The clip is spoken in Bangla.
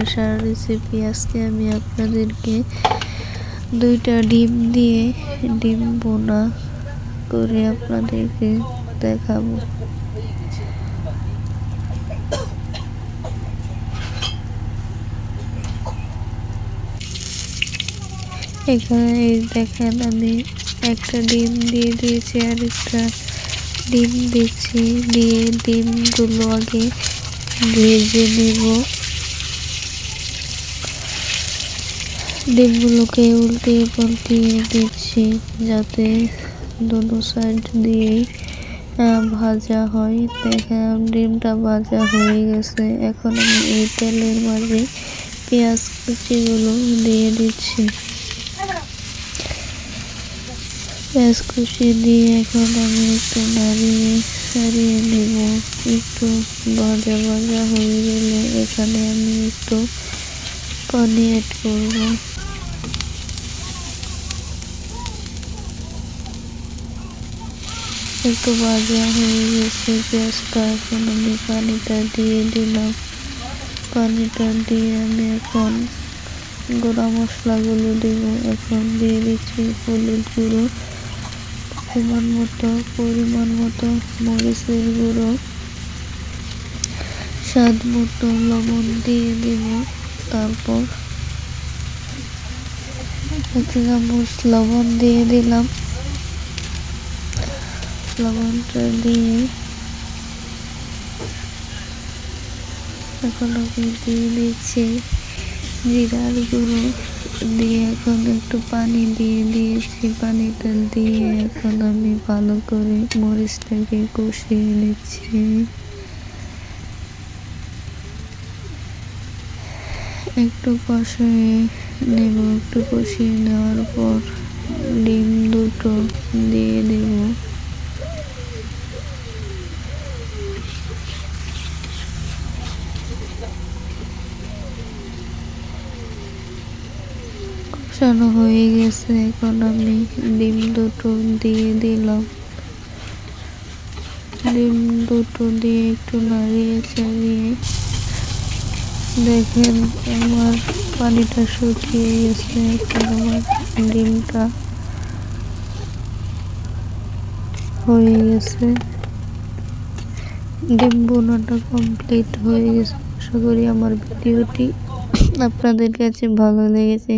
আসার রেসিপি আজকে আমি আপনাদেরকে দুইটা ডিম দিয়ে ডিম বোনা করে আপনাদেরকে দেখাবো। এখানে দেখেন আমি একটা ডিম দিয়ে দিয়েছি আর একটা ডিম দিচ্ছি, দিয়ে ডিমগুলো আগে ভেজে নেব। ডিমগুলোকে উল্টিয়ে পাল্টিয়ে দিচ্ছি যাতে দুটো সাইড দিয়ে ভাজা হয়। দেখেন ডিমটা ভাজা হয়ে গেছে। এখন আমি এই তেলের মাঝে পেঁয়াজ কুচিগুলো দিয়ে দিচ্ছি। পেঁয়াজ কুচি দিয়ে এখন আমি একটু নাড়িয়ে নেব। একটু ভাজা ভাজা হয়ে গেলে এখানে আমি একটু পানি অ্যাড করব। একটু ভাজা হয়ে গেছে পেঁয়াজটা, এখন আমি পানিটা দিয়ে দিলাম। পানিটা দিয়ে আমি এখন গুঁড়া মশলাগুলো দেব। এখন দিয়ে দিচ্ছি হলুদ গুঁড়ো, পরিমাণ মতো মরিচের গুঁড়ো, স্বাদ মতো লবণ দিয়ে দেব। তারপর 1 চামচ লবণ দিয়ে দিলাম। লবণটা দিয়ে এখন আমি দিয়ে দিচ্ছি জিরার গুঁড়ো, দিয়ে এখন একটু পানি দিয়ে দিয়েছি। পানিটা দিয়ে এখন আমি ভালো করে মরিচটাকে কষিয়ে নিচ্ছি। একটু কষিয়ে নেব। একটু কষিয়ে নেওয়ার পর ডিম দুটো দিয়ে দেব। কষানো হয়ে গেছে, এখন আমি ডিম দুটো দিয়ে দিলাম। ডিম দুটো দিয়ে একটু নাড়িয়ে চাড়িয়ে দেখেন আমার পানিটা শুকিয়ে গেছে। এখন আমার ডিমটা হয়ে গেছে। ডিম বোনাটা কমপ্লিট হয়ে গেছে। আশা করি আমার ভিডিওটি আপনাদের কাছে ভালো লেগেছে।